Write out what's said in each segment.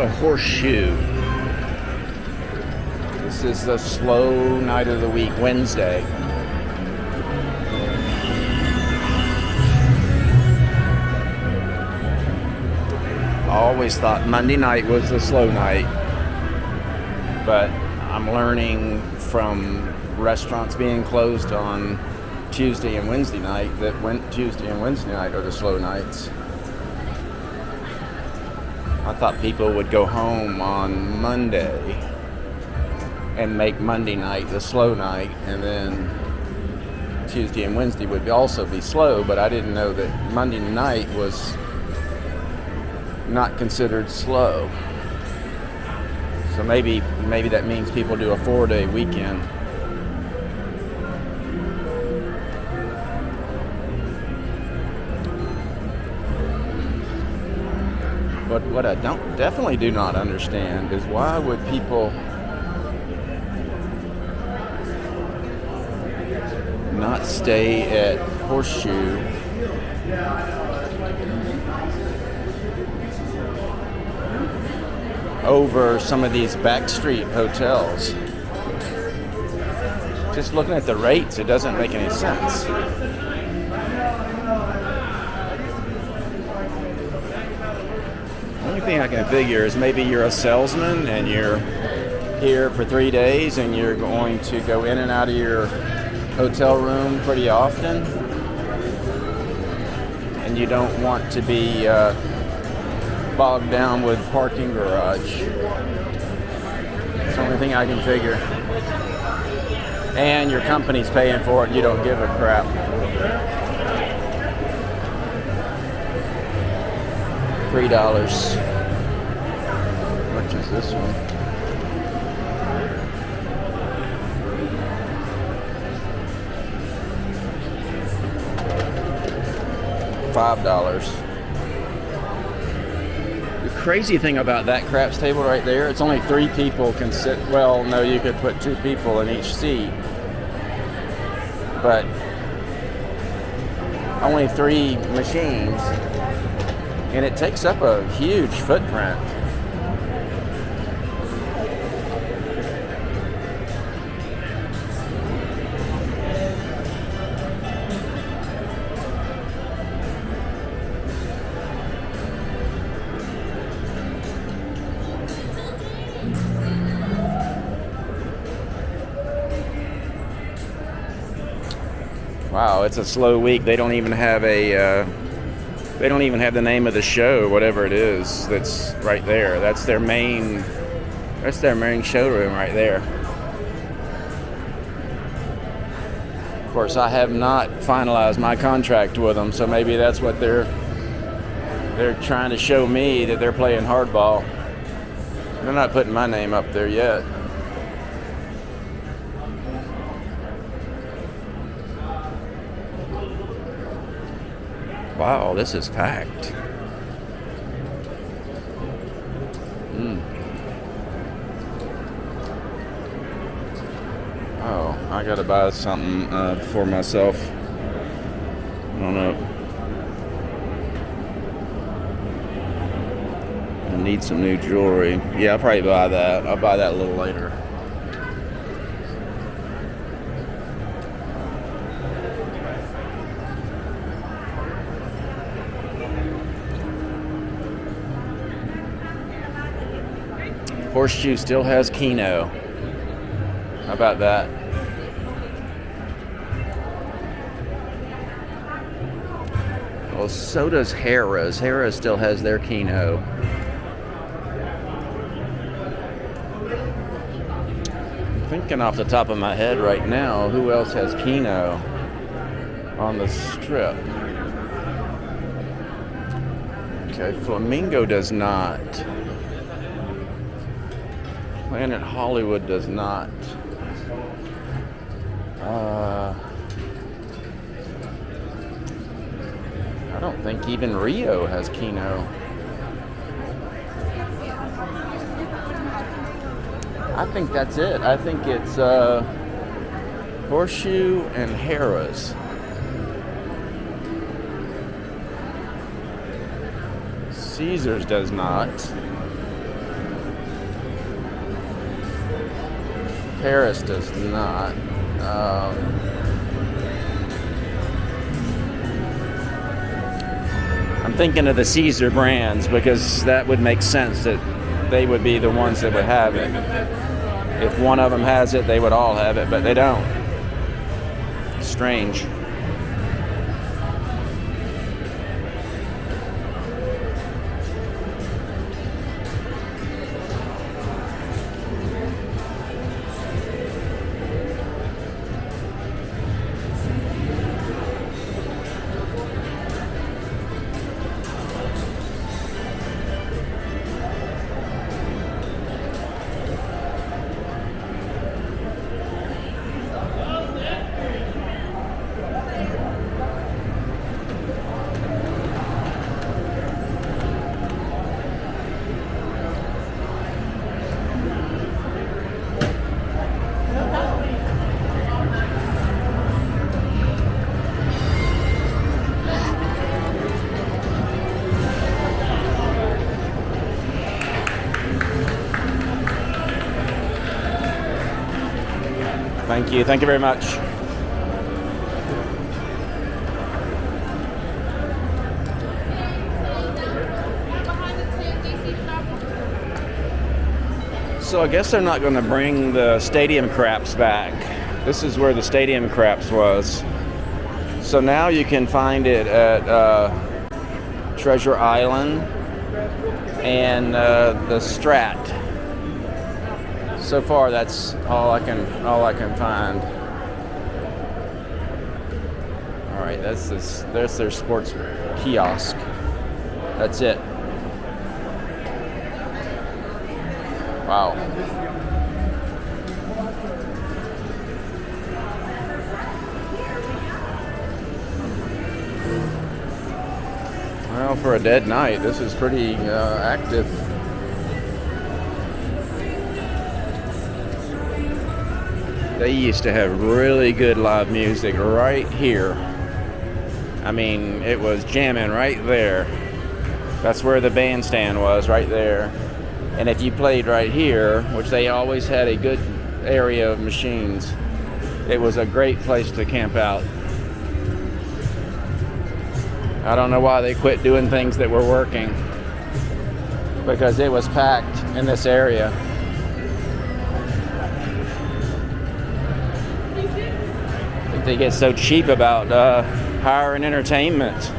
the Horseshoe. This is the slow night of the week, Wednesday. I always thought Monday night was the slow night, but I'm learning from restaurants being closed on Tuesday and Wednesday night that Tuesday and Wednesday night are the slow nights. I thought people would go home on Monday and make Monday night the slow night, and then Tuesday and Wednesday would also be slow, but I didn't know that Monday night was not considered slow. So maybe that means people do a 4-day weekend. But what I definitely do not understand is why would people not stay at Horseshoe over some of these backstreet hotels. Just looking at the rates, it doesn't make any sense. The only thing I can figure is maybe you're a salesman and you're here for 3 days and you're going to go in and out of your hotel room pretty often, and you don't want to be bogged down with parking garage. It's the only thing I can figure. And your company's paying for it and you don't give a crap. $3. How much is this one? $5. The crazy thing about that craps table right there, it's only 3 people can sit. Well, no, you could put 2 people in each seat, but only 3 machines, and it takes up a huge footprint. Wow, it's a slow week. They don't even have the name of the show, whatever it is, that's right there. That's their main showroom right there. Of course, I have not finalized my contract with them, so maybe that's what they're trying to show me, that they're playing hardball. They're not putting my name up there yet. Wow, this is packed. Oh, I gotta buy something for myself. I don't know. I need some new jewelry. Yeah, I'll probably buy that. I'll buy that a little later. Horseshoe still has Keno. How about that? Well, so does Harrah's. Harrah's still has their Keno. Thinking off the top of my head right now, who else has Keno on the strip? Okay, Flamingo does not. Planet Hollywood does not. I don't think even Rio has Keno. I think that's it. I think it's Horseshoe and Harrah's. Caesars does not. Paris does not. I'm thinking of the Caesar brands because that would make sense that they would be the ones that would have it. If one of them has it, they would all have it, but they don't. Strange. Thank you. Thank you very much. So I guess they're not going to bring the stadium craps back. This is where the stadium craps was. So now you can find it at Treasure Island and the Strat. So far, that's all I can find. All right, that's their sports kiosk. That's it. Wow. Well, for a dead night, this is pretty active. They used to have really good live music right here. I mean, it was jamming right there. That's where the bandstand was, right there. And if you played right here, which they always had a good area of machines, it was a great place to camp out. I don't know why they quit doing things that were working, because it was packed in this area. They get so cheap about hiring entertainment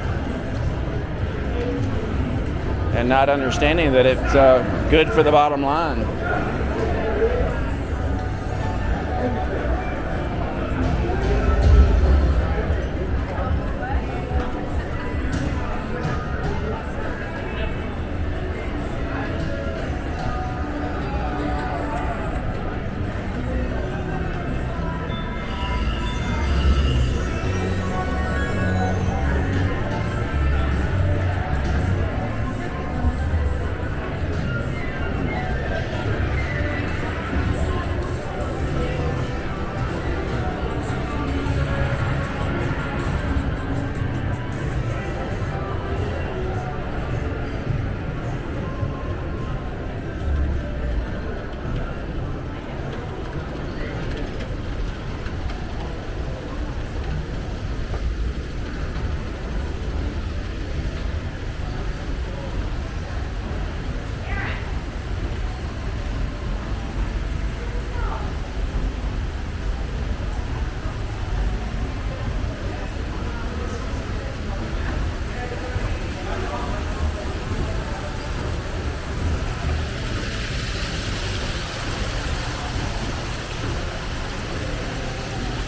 and not understanding that it's good for the bottom line.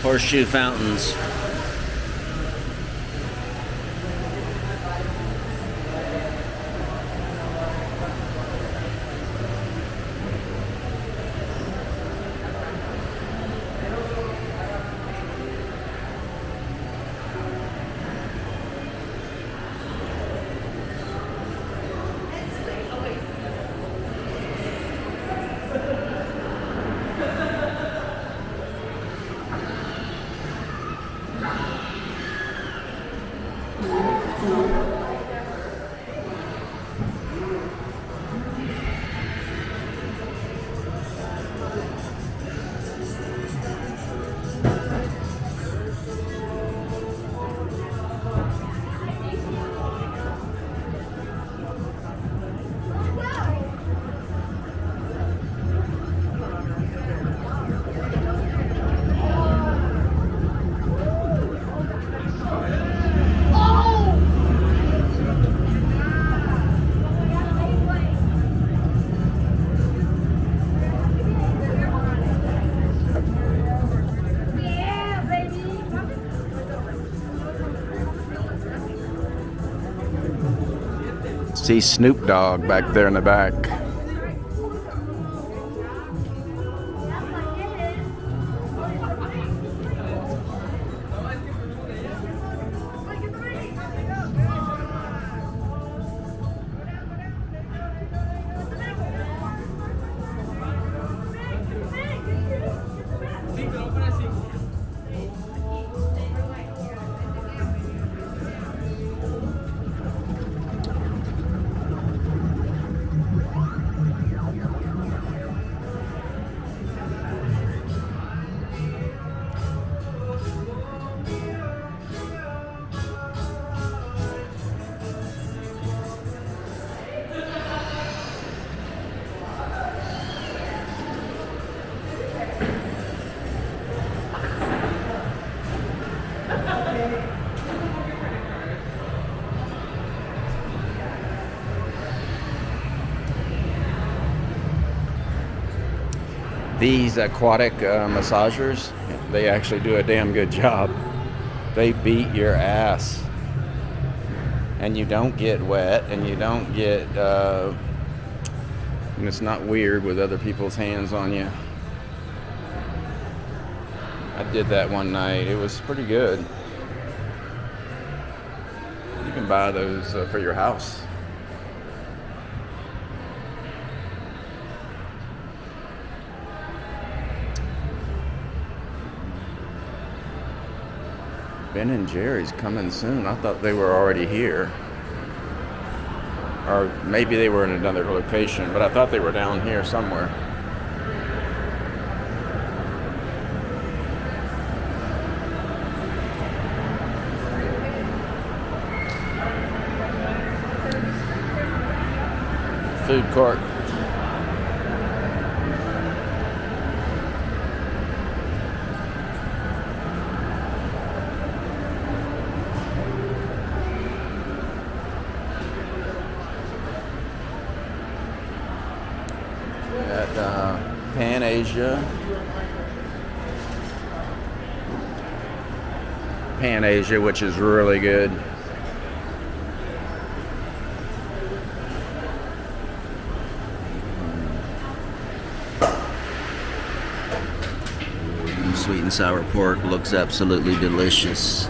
Horseshoe fountains. See Snoop Dogg back there in the back. These Aquatic massagers, they actually do a damn good job. They beat your ass. And you don't get wet, and you don't get, and it's not weird with other people's hands on you. I did that one night. It was pretty good. You can buy those for your house. Ben and Jerry's coming soon. I thought they were already here. Or maybe they were in another location, but I thought they were down here somewhere. Food court. Pan Asia, which is really good. Sweet and sour pork looks absolutely delicious.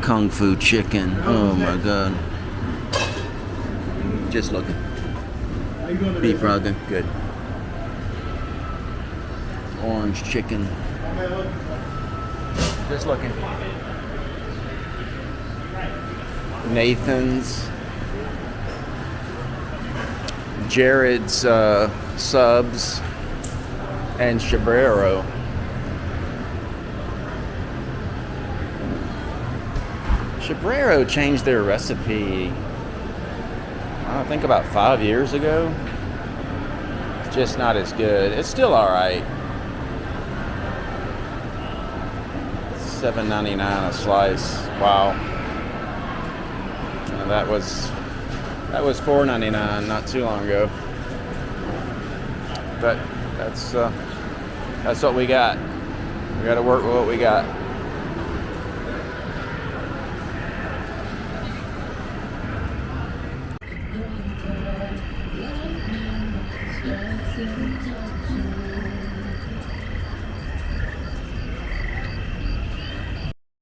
Kung Fu chicken, oh my god. Just looking. Beef ragu, good. Orange chicken. Just looking. Nathan's. Jared's subs. And Chabrero. Chabrero changed their recipe, I think about 5 years ago. It's just not as good. It's still alright. $7.99 a slice. Wow. And that was $4.99 not too long ago. But that's what we got. We got to work with what we got.